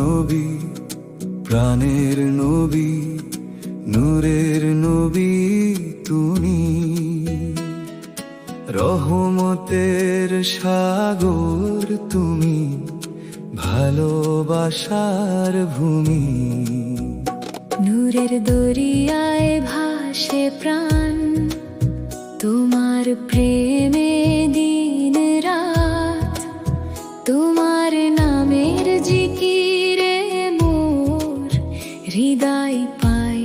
নবী, প্রাণের নবী, নূরের নবী তুমি। রহমতের সাগর তুমি, ভালোবাসার ভূমি। নূরের দরিয়ায় ভাসে প্রাণ, তোমার প্রেমে দিন রাত। তোমার নামের জিকিরে মোর হৃদয় পায়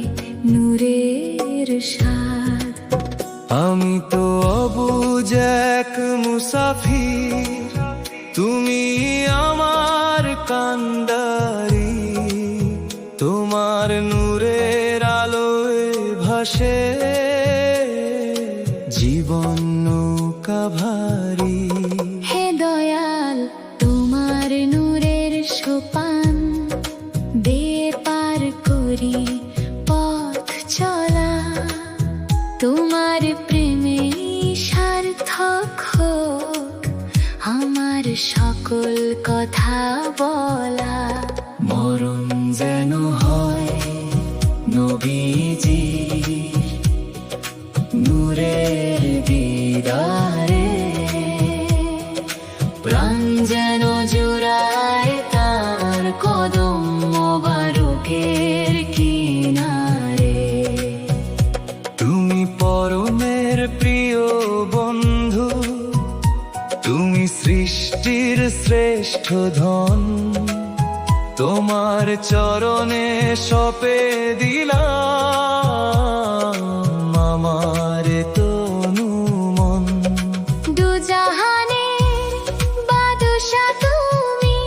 নূরের স্বাদ। আমি তো অবুঝ এক মুসাফির, তুমি আমার কান্ডারি। তোমার নূরের আলোয় ভাসে জীবন নৌকা ভারী। হে দয়াল, তোমার নূরের সোপান বেয়ে পার করি পথ চলা। তোমার প্রেমে সার্থক হোক আমার সকল কথা বলা। মরণ যেন হয় নবীজি নূরের দিদারে। প্রাণ যেন জুড়ায় তার কদম মোবারকের কিনারে। তুমি পরমের প্রিয় বন্ধু, তুমি সৃষ্টির শ্রেষ্ঠ ধন। তোমার চরণে সপে দিলাম আমার তনু মন। দুজাহানের বাদশা তুমি,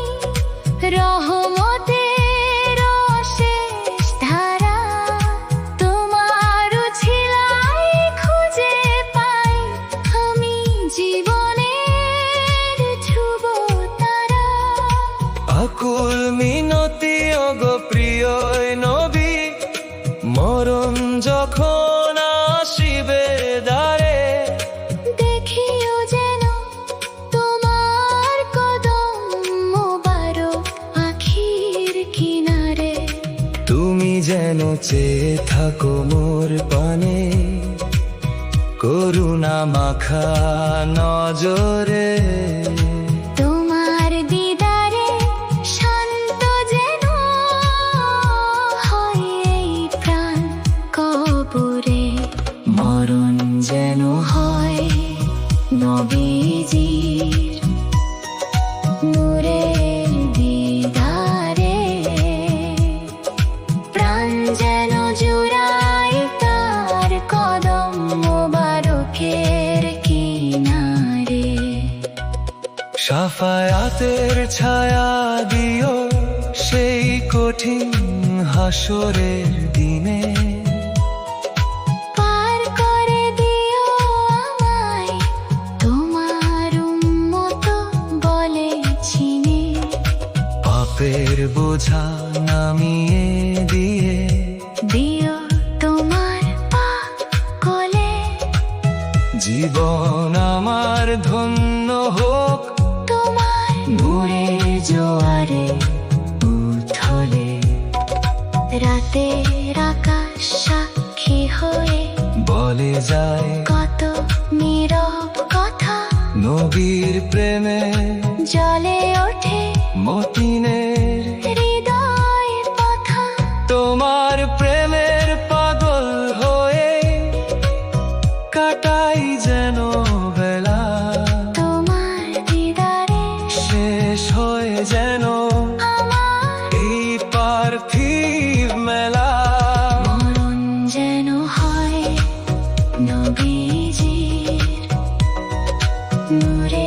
রহমতের অশেষ ধারা। তোমার ছিলাই খুঁজে পাই আমি জীবনের ধ্রুব তারা। আকুল মিনতি ওগো প্রিয় নবী, মরণ যখন আসিবে দ্বারে। দেখিও যেন তোমার কদম মোবারক আখির কিনারে। তুমি যেন চেয়ে থাকো মোর পানে, করুণা মাখা নজরে। তোমার দিদারে শান্ত যেন হয় এই প্রাণ কবরে। মরণ যেন হয় নবীজির নূরের দিদারে। প্রাণ যেন জুড়ায় তার কদম মোবারকের কিনারে। শাফায়াতের ছায়া দিও সেই কঠিন হাসরের দিনে। পার করে দিও আমায় তোমার উম্মত বলে চিনে। পাপের বোঝা নামিয়ে দিয়ে দিও তোমার পাক কোলে। জীবন আমার ধন্য হোক তোমার নূরের জোয়ারে উথলে। রাতের আকাশ সাক্ষী হয়ে বলে যায় কত নীরব কথা। নবীর প্রেমে জলে ওঠে মতিনের হৃদয় কথা। তোমার প্রেমের পাগল হয়ে কাটাই যেন বেলা। তোমার দিদারে শেষ হয়ে যেন আমার এই পার্থিব মেলা। মরণ যেন হয় নবীজির নূরে